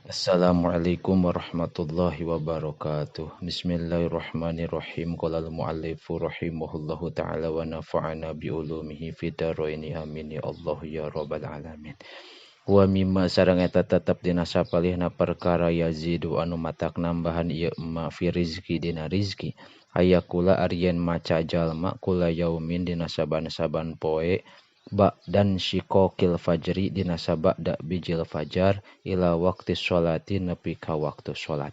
Assalamualaikum warahmatullahi wabarakatuh. Bismillahirrahmanirrahim. Qala al-mu'allifu rahimahullahu ta'ala wa nafa'ana bi ulumihi fid dharaini amin ya Allah ya rabbal alamin. Wa mimma sareng eta tetep dina sapalihna perkara yazidu anu matak nambahan ieu ma fi rizki dina rizki. Ayakula aryen maca jalma kula yaumin dina saban-saban poe dan syikokil fajri dina sabada bijil fajar ila waktu sholati nepi ka waktu sholat.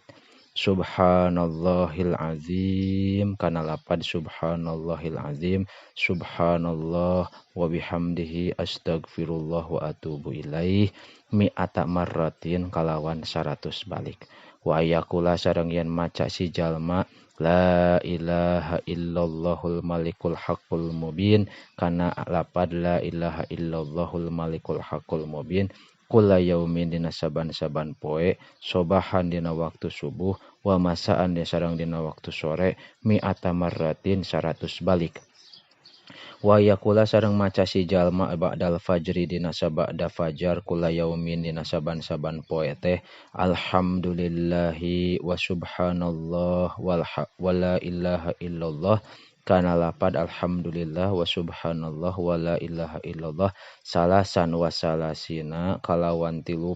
Subhanallahil azim kana lapad subhanallahil azim subhanallah wa bihamdihi astagfirullah wa atubu ilaih mi'ata marratin kalawan 100 balik. Wa yakula sareng yen maca si jalma la ilaha illallahul malikul haqqul mubin kana lapad la ilaha illallahul malikul haqqul mubin kula yaumin dina saban-saban poe sobahan dina waktu subuh wa masaan sareng dina waktu sore mi'ata marratin 100 balik. Wa yakula sareng maca si jalma ba'dal fajri dina sabada fajar kula yaumin dina saban-saban poe teh alhamdulillahi wa subhanallah wa la ilaha illallah kana lapad alhamdulillah wa subhanallah wa la ilaha illallah salasan wa salasina kalawan tilu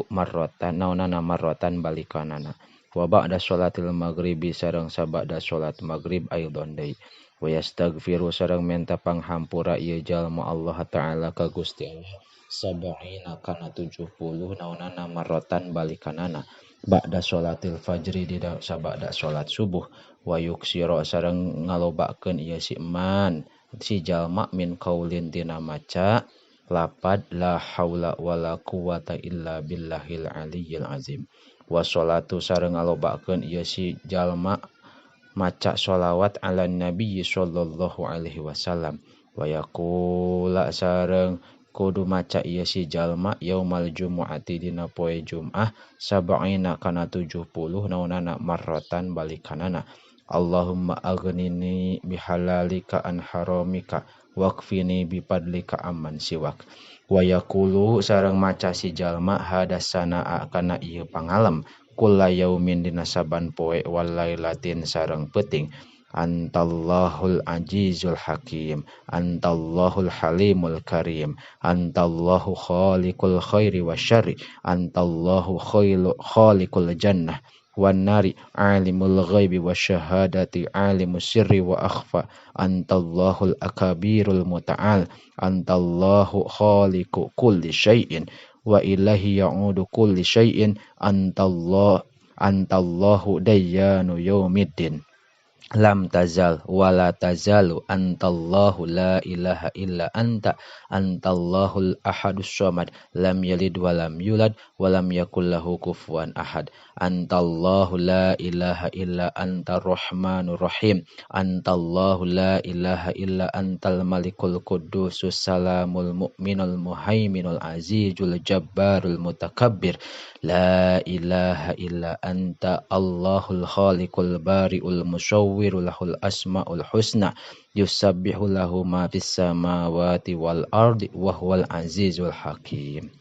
marrotan naonana marrotan balikanana. Wa ba'da sholatil maghribi sareng sabada sholat maghrib aidon deui. Wa yastaghfiru sareng minta panghampura ieu jalma Allah taala ka Gusti Allah sab'ina kana 70 naonana marrotan balikanana. Ba'da sholatil fajri dina sabada sholat subuh. Wa yuksiro sareng ngalobakeun ieu si jalma min qaulin tina maca lapad la haula wala quwata illa billahil aliyyil azim. Wa sholatu sareng ngalobakeun ieu si jalma maca sholawat ala nabi sallallahu alaihi wasallam. Wa yaqula sareng kudu maca ieu si jalma yaumal jumu'ati dina poe Jumat sab'ina kana 70 naonana marrotan balikanana. Allahumma aghnini bihalalika an haramika waqfini bifadlika amman siwak. Wa yaqulu sareng maca si jalma hadasana kana ieu pangalem kula yaumin dina saban poe wal lailatin sareng peuting antallahul azizul hakim antallahul halimul karim antallahu khaliqul khairi wasyarri antallahu khaliqul jannah wan nari alimul ghaibi wasyahadati alimus sirri wa akhfa antallahul akabirul muta'al antallahu khaliqu kulli syai'in wa ilahi ya'udu kulli syai'in antallahu dayyanu yaumiddin lam tazal wala tazalu antallahu la ilaha illa anta antallahul ahadus samad lam yalid walam yulad walam yakul lahu kufuwan ahad antallahu la ilaha illa antar rahmanur rahim antallahu la ilaha illa antal malikul quddusus salamul mu'minul muhaiminul azizul jabbarul mutakabbir la ilaha illa anta Allahul khaliqul bari'ul musawwirul lahul asmaul husna yusabbihu lahu ma fis samawati wal ardi wa huwal azizul hakim.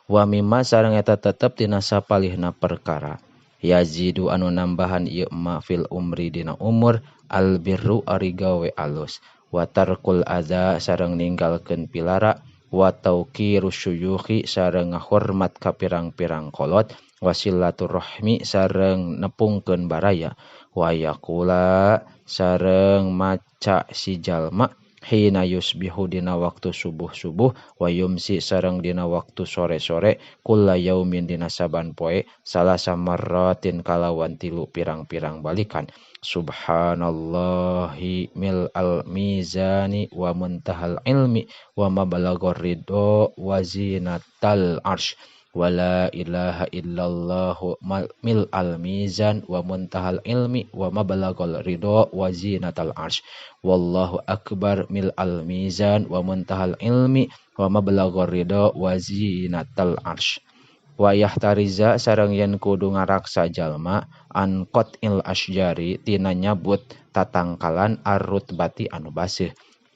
Wa mimma sareng eta tetep tina sapalihna perkara yazidu anu nambahan ieu ma fil umri dina umur al birru ari gawe alus wa tarkul adza sareng ninggalkeun pilara wa tauqiru syuyukhi sareng ngahormat ka pirang-pirang kolot wasilaturrahmi sareng nepungkeun baraya wa yaqula sareng maca si jalma hina yusbihu dina waktu subuh-subuh wa yumsi sareng dina waktu sore-sore kulla yaumin dina saban poe salasa marratin kalawan tilu pirang-pirang balikan subhanallahi mil al mizani wa muntahal ilmi wa mabalagor ridho wa zinatal arsh wa la ilaha illallahu mil al mizan wa muntahal ilmi wa mabalagol ridho wa zinatal arsh wallahu akbar mil al mizan wa muntahal ilmi wa mabalagor ridho wa zinatal arsh. Wa yahtariza sareng yen kudu ngaraksa jalma an qatil asjari tina nyabut tatangkalan arut bati anu basih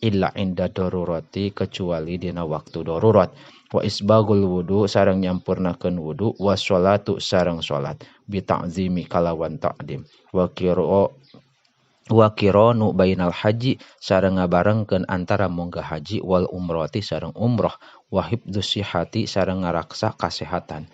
illa inda darurati kecuali dina waktu darurat. Wa isbagul wudu sareng nyampurnakeun wudu, wa sholatu sareng salat bi ta'zimi kalawan ta'dim. Wa kiranu bainal haji sareng ngabarengkeun antara munggah haji wal umrati sareng umroh, wa hifdzus sihhati sareng ngaraksa kasehatan.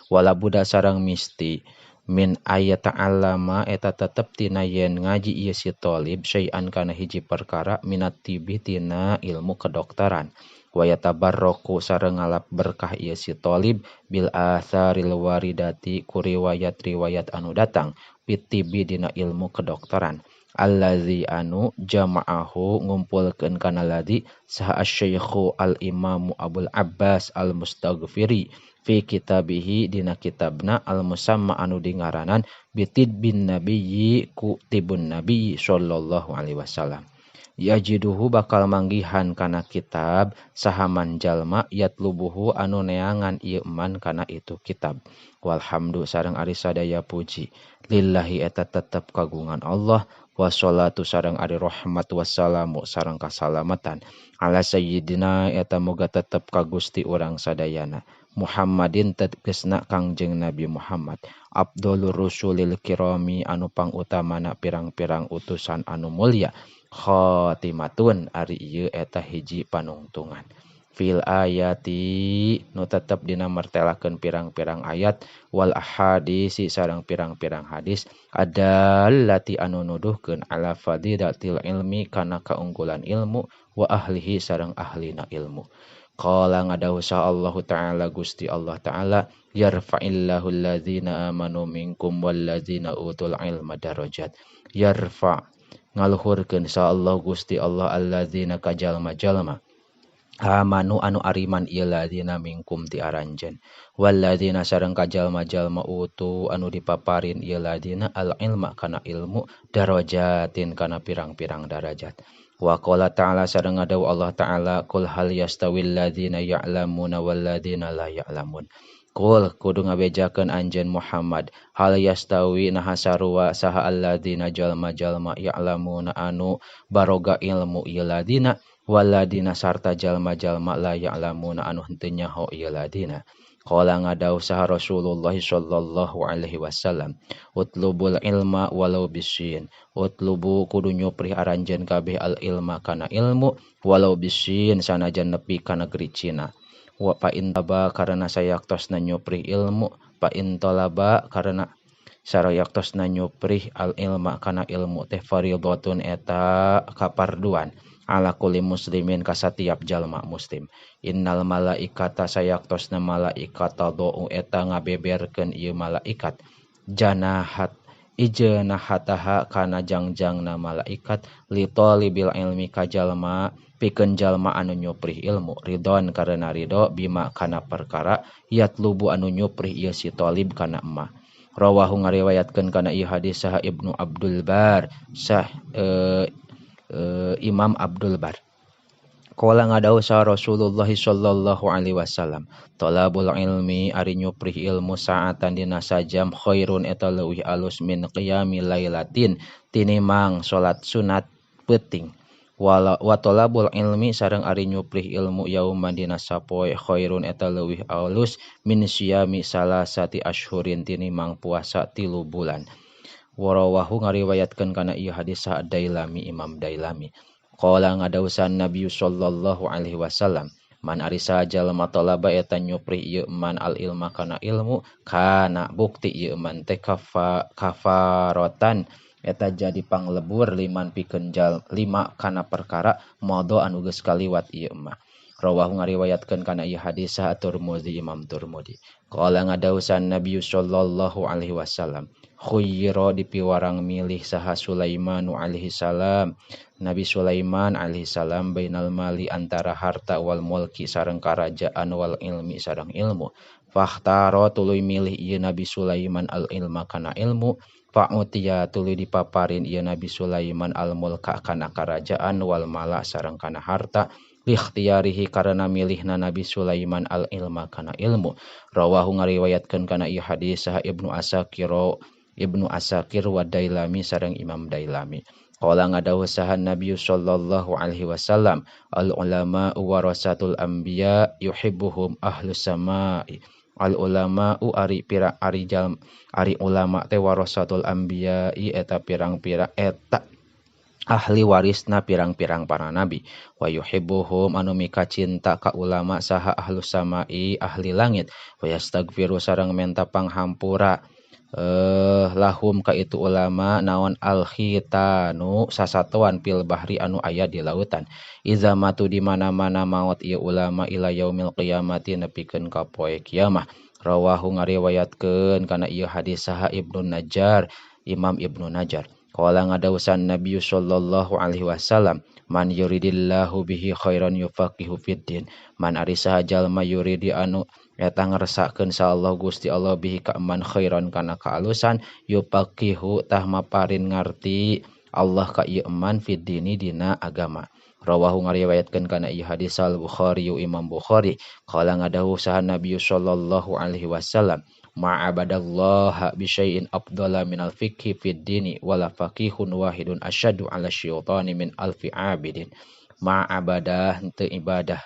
Wala buda sareng misti min ayat ta'allama eta tetep tina yen ngaji ieu si talib syai'an kana hiji perkara minat tibi tina ilmu kedokteran. Wa yatabarraku sareng ngalap berkah ieu si talib bil atharil waridati ku riwayat-riwayat anu datang pitibi dina ilmu kedokteran. Allazi anu jama'ahu ngumpulkeun kana ladi saha asy-syaikhu al-imamu Abul Abbas al-Mustaghfiri fi kitabihi dina kitabna al-musamma anu dingaranan bitid bin nabiyyi ku tibun nabi sallallahu alaihi wasallam. Yajiduhu bakal manggihan kana kitab sahaman jalma yatlubuhu anu neangan ieu man kana itu kitab. Walhamdu sareng ari sadaya puji lillahi eta tetep kagungan Allah. Wassalatu sareng ari rahmat wassalamu sareng kasalamatan ala sayyidina eta moga tetep ka Gusti urang sadayana Muhammadin tegesna Kangjeng Nabi Muhammad Abdulur Rusulil Kirami anu pangutamana pirang-pirang utusan anu mulya khotimatun ari ieu eta hiji panungtungan fil ayati nu tetep dina martelakeun pirang-pirang ayat wal ahadisi sareng pirang-pirang hadis adallati anu nuduhkeun ala fadilatil ilmi kana kaunggulan ilmu wa ahlihi sareng ahlina ilmu. Qala ngadawuh Allah taala Gusti Allah taala yarfa'illahu alladzina amanu minkum walladzina utul ilma darajat. Yarfa ngaluhurkeun sa Allah Gusti Allah alladzina kajalma-jalma amanu anu ariman ieu ladina minkum ti aranjeun walladzina sareng kajalma-jalma utu anu dipaparin ieu ladina al ilma kana ilmu darajatin kana pirang-pirang darajat. Wa qala ta'ala sareng ngadawuh Allah taala qul hal yastawil ladzina ya'lamuna wal ladzina la ya'lamun. Qul kudu ngabejakeun anjeun Muhammad hal yastawi naha sarua saha alladzina jalma-jalma ya'lamuna anu baroga ilmu ieu ladina waladina sarta jalma-jalma la ya'lamuna anu henteu nyaho ieu ladina. Qala ngadawuh saha Rasulullah sallallahu alaihi wasallam utlubul ilma walau bisin. Utlubu kudu nyuprih aranjeun kabeh al ilma kana ilmu walau bisin sanajan nepi ka negeri Cina. Wa pa intaba karena sayaktosna nyuprih ilmu pa intolaba karena sarayaktosna nyuprih al ilma kana ilmu teh fardhotun eta kaparduan ala kulli muslimin ka satiap jalma muslim. Innal malaikata sayaktosna malaikata do'u eta ngabeberkeun ieu malaikat janahat ijenahataha kana jangjangna malaikat li talibil ilmi ka jalma pikeun jalma anu nyuprih ilmu ridon karena ridho bima kana perkara yatlubu anu nyuprih ieu si talib kana emma. Rawahu ngariwayatkeun kana ieu hadis saha Ibnu Abdul Bar Imam Abdul Bar. Qala ngadawuh sa Rasulullah sallallahu alaihi wasallam talabul ilmi ari nyuprih ilmu saatan dina sajam khairun eta leuwih alus min qiyamil lailatin tinimang salat sunat peuting. Wa talabul ilmi sareng ari nyuprih ilmu yauman dina sapoe khairun eta leuwih alus min siyami salasati asyhurin tinimang puasa 3 bulan. Warawahu ngariwayatkeun kana ieu hadis sa Dailami Imam Dailami. Qala ngadawusan Nabi sallallahu alaihi wasallam man ari sajalma talaba eta nyuprih ieu man al ilma kana ilmu kana bukti ieu man teh kafaratan eta jadi panglebur liman pikeun lima kana perkara modo anu geus kaliwat ieu mah. Rawahu ngariwayatkeun kana ieu hadis sa Tirmidzi Imam Tirmidzi. Qala ngadawusan Nabi sallallahu alaihi wasallam khuyyira dipiwarang milih saha Sulaimanu alaihi salam Nabi Sulaiman alaihi salam bainal mali antara harta wal mulki sareng karajaan wal ilmi sareng ilmu. Fakhtaro tuluy milih ieu Nabi Sulaiman al ilma kana ilmu. Fa'utiya tuluy dipaparin ieu Nabi Sulaiman al mulka kana karajaan wal mala sareng kana harta. Ikhtiyarihi karena milihna Nabi Sulaiman al ilma kana ilmu. Rawahu ngariwayatkeun kana ieu hadis saha Ibnu Asakir wa Dailami sareng Imam Dailami. Qala ngadawu sahan Nabi sallallahu alaihi wasallam, al ulama warasatul anbiya yuhibbuhum ahlus samai. Al ulama ari pira ari ulama teh warasatul anbiya eta pirang-pirang eta ahli warisna pirang-pirang para nabi. Wa yuhibbuhum anu mika cinta ka ulama saha ahlus samai ahli langit. Wa yastagfiru sareng menta panghampura lahum ka itu ulama naon al khitanu sasatuan pil bahri anu aya di lautan. Iza matu di mana-mana maut ieu ulama ila yaumil qiyamati nepikeun ka poe kiamah. Rawahu ngariwayatkeun kana ieu hadis saha Ibnu Najjar, Imam Ibnu Najjar. Qala ngadawusan Nabi sallallahu alaihi wasallam, man yuridillahu bihi khairan yufaqihu fiddin. Man ari saha jalma yuridi anu eta ngeresakeun sa Allah Gusti Allah bihi ka man khairan kana kaalusan yufaqihu tah maparin ngarti Allah ka ieu man fiddini dina agama. Rawahu ngariwayatkeun kana ieu hadis al Bukhari Imam Bukhari. Qala ngadawu saha Nabi sallallahu alaihi wasallam, ma'abadallaha bisyai'in afdala minal fiqhi fid dini wala faqihun wahidun asyadu ala syaitani min alfi abidin. Ma'abadah henteu ibadah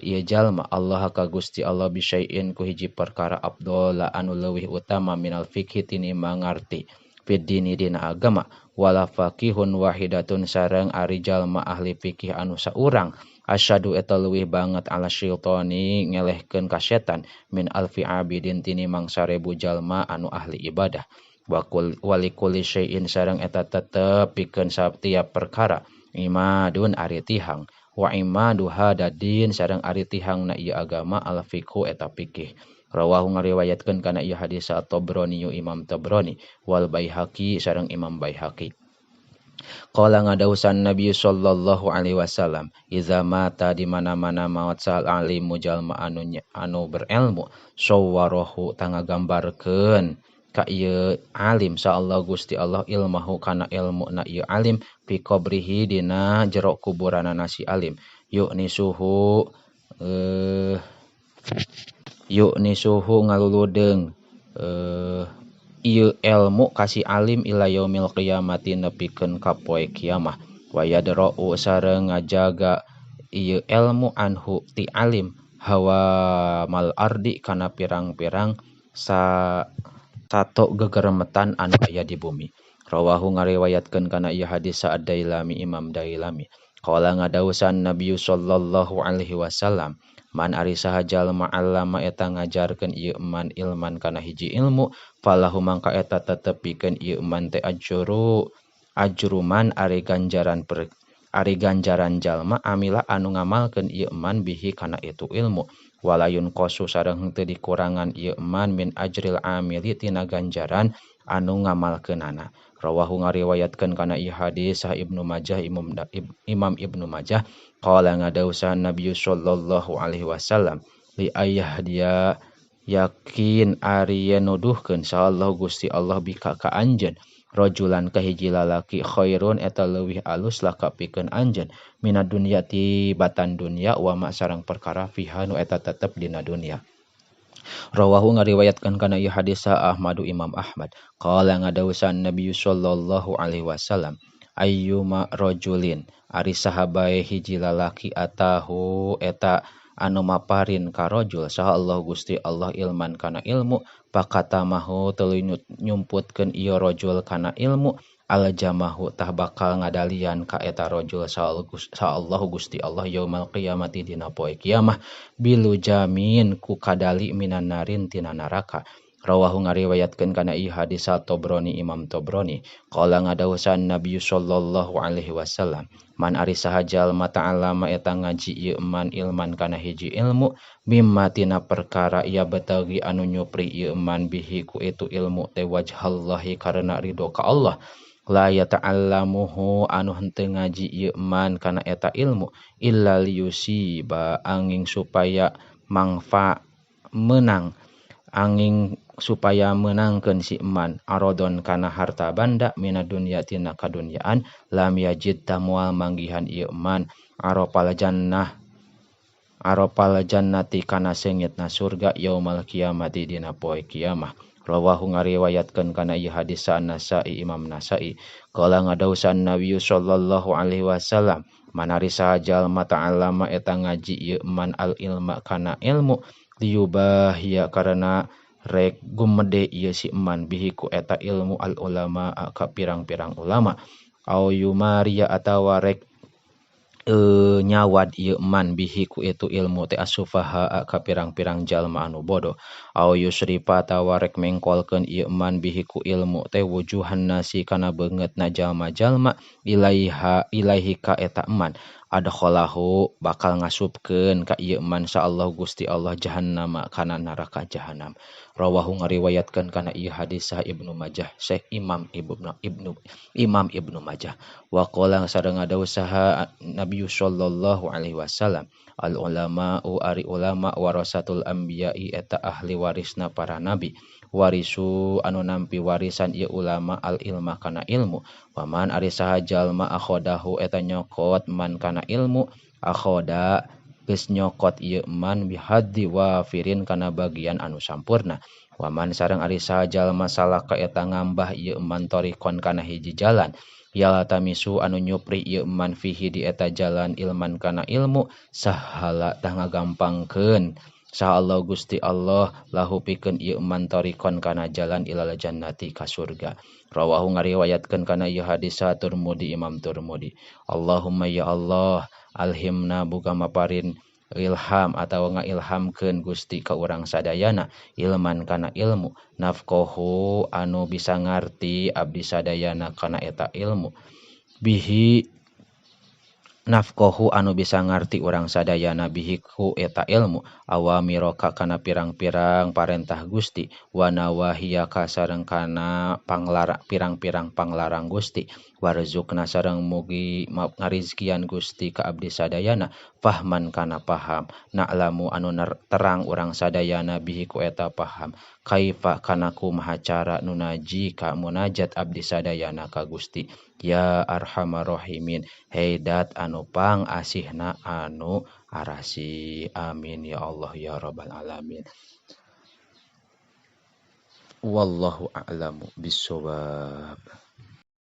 ieu jalma Allah ka Gusti Allah bisyai'in ku hiji perkara afdala anu leuwih utama minal fiqhi tinimbang ngarti fid dini dina agama wala faqihun wahidatun sareng ari jalma ahli fikih anu saurang asyadu eta leuwih banget ala syaitani ngelehkeun ka setan min alfi abidin tinimbang 1000 jalma anu ahli ibadah. Walikuli syai'in sareng eta tetep pikeun satiap perkara imadun ari tihang wa imadu hadadin sareng ari tihang na ieu agama al fiqhu eta fikih. Rawahu ngariwayatkeun kana ieu hadis at-Tabrani Imam Tabrani wal Baihaqi sareng Imam Baihaqi. Qala ngadawusan Nabi sallallahu alaihi wasallam, iza mata di mana-mana maut sal alimu jalma anu berilmu sawwarahu tanga gambarkeun ka ieu alim sa Allah Gusti Allah ilmahu kana ilmu na ieu alim fi qabrihi dina jero kuburanana si alim yuk nisuhu ngaluludeung ieu ilmu kasih alim ila yaumil qiyamati nepikeun ka poe kiamah. Wa yadra'u sareng ngajaga ieu ilmu anhu ti alim hawa mal ardi kana pirang-pirang sato gegeremetan anu aya di bumi. Rawahu ngariwayatkeun kana ieu hadis Ad-Dailami Imam Dailami. Qala ngadawusan Nabi sallallahu alaihi wasallam, man ari saha jalma allama eta ngajarkeun ieu man ilman kana hiji ilmu falahu mangka eta tetep pikeun ieu man teh ajruman ari ganjaran jalma amila anu ngamalkeun ieu man bihi kana itu ilmu walayun qasu sareng henteu dikurangan ieu man min ajril amili tina ganjaran anu ngamalkeunana. Rawahu ngariwayatkeun kana ieu hadis sah Ibnu Majah Imam Ibnu Majah. Qala ngadawusan Nabi sallallahu alaihi wasallam, li ayah dia yakin ari nuduhkeun insyaallah Gusti Allah bika ka anjeun rajulan ka hiji lalaki khairun eta leuwih alus laka pikeun anjeun minad dunya ti batan dunya wa ma sareng perkara fiha nu eta tetep dina dunya. Rawahu ngariwayatkeun kana ieu hadis Ahmadu Imam Ahmad. Qala ngadawusan Nabi sallallahu alaihi wasallam, ayyuma rajulin ari sahabae hiji lalaki atahu eta anu maparin ka rajul saha Allah Gusti Allah ilman kana ilmu pakatamahu tuluy nyumputkeun ieu rajul kana ilmu aljamahu tah bakal ngadalian ka eta rajul sa Allah Gusti Allah yaumal qiyamati dina poe kiamah bilu jamin ku kadali minan narin tina neraka. Rawahu ngariwayatkeun kana ieu hadis Tabrani Imam Tabrani. Qala ngadawusan Nabi sallallahu alaihi wasallam, man ari saha jalma ta'allama eta ngaji ieu man ilman kana hiji ilmu mimma tina perkara ia betagi anu nyupri ieu man bihi ku itu ilmu teh wajhallahi karena ridho ka Allah la yata'allamuhu anu henteu ngaji ieu man kana eta ilmu illa liyusiba angin supaya menangkeun si eman arodon kana harta banda mina dunya tina kadunyaan lam yajid tamual manggihan ieu eman aropal jannah arapal jannati kana seungitna surga yaumal kiamati dina poe kiamah. Rawahu ngariwayatkeun kana ieu hadis sa Nasai Imam Nasai qala ngadausan Nabi sallallahu alaihi wasallam manari sajalma ta'allama eta ngaji ieu man al ilma kana ilmu liubahia karena rek gumede ieu si eman bihi ku eta ilmu al ulama ka pirang-pirang ulama au yumaria atawa rek nyawad ieu man bihi ku itu ilmu te asufaha ka pirang-pirang jalma anu bodoh au yusrifa tawarek mengkolkeun ieu man bihi ku ilmu te wujuhan nasi kana beungeutna jalma-jalma ilaihi ka eta man adkhalahu bakal ngasupkeun ka ieu man saallahu Gusti Allah jahannama kana neraka jahanam. Rawahu ngariwayatkeun kana ieu hadis sah Ibnu Majah Syekh Imam Ibnu Majah wa qala sareng ngadawu saha Nabi sallallahu alaihi wasallam al ulama'u ari ulama warasatul anbiya'i eta ahli warisna para nabi warisu anu nampi warisan ieu ulama al ilma kana ilmu paman ari saha jalma akhodahu eta nyokot man kana ilmu akhoda geus nyokot ieu man bihaddi wafirin kana bagian anu sampurna waman sareng ari saha jalma salaka eta ngambah ieu man torikon kana hiji jalan yala tamisu anu nyupri ieu man fihi di eta jalan ilman kana ilmu sahala tah ngagampangkeun saha Allah Gusti Allah lahu pikeun ieu man tarikon kana jalan ilal jannati ka surga. Rawahu ngariwayatkeun kana ieu hadis sa Turmudi Imam Turmudi. Allahumma ya Allah alhimna buka maparin ilham atau ngailhamkeun Gusti ka urang sadayana ilman kana ilmu nafqahu anu bisa ngarti abdi sadayana kana eta ilmu bihi nafqahu anu bisa ngarti urang sadayana bihi ku eta ilmu awamiraka kana pirang-pirang parentah Gusti wa nawahiyaka sareng kana pirang-pirang panglarang Gusti warzuqna sareng mugi ngarizkian Gusti ka abdi sadayana fahman kana paham na'lamu anu terang urang sadayana bihi ku eta paham kaifa kana kumaha cara nunaji ka munajat abdi sadayana ka Gusti ya arhamar rahimin heidat anu pang asihna anu arasi amin ya Allah ya rabbal alamin. Wallahu a'lamu bissawab.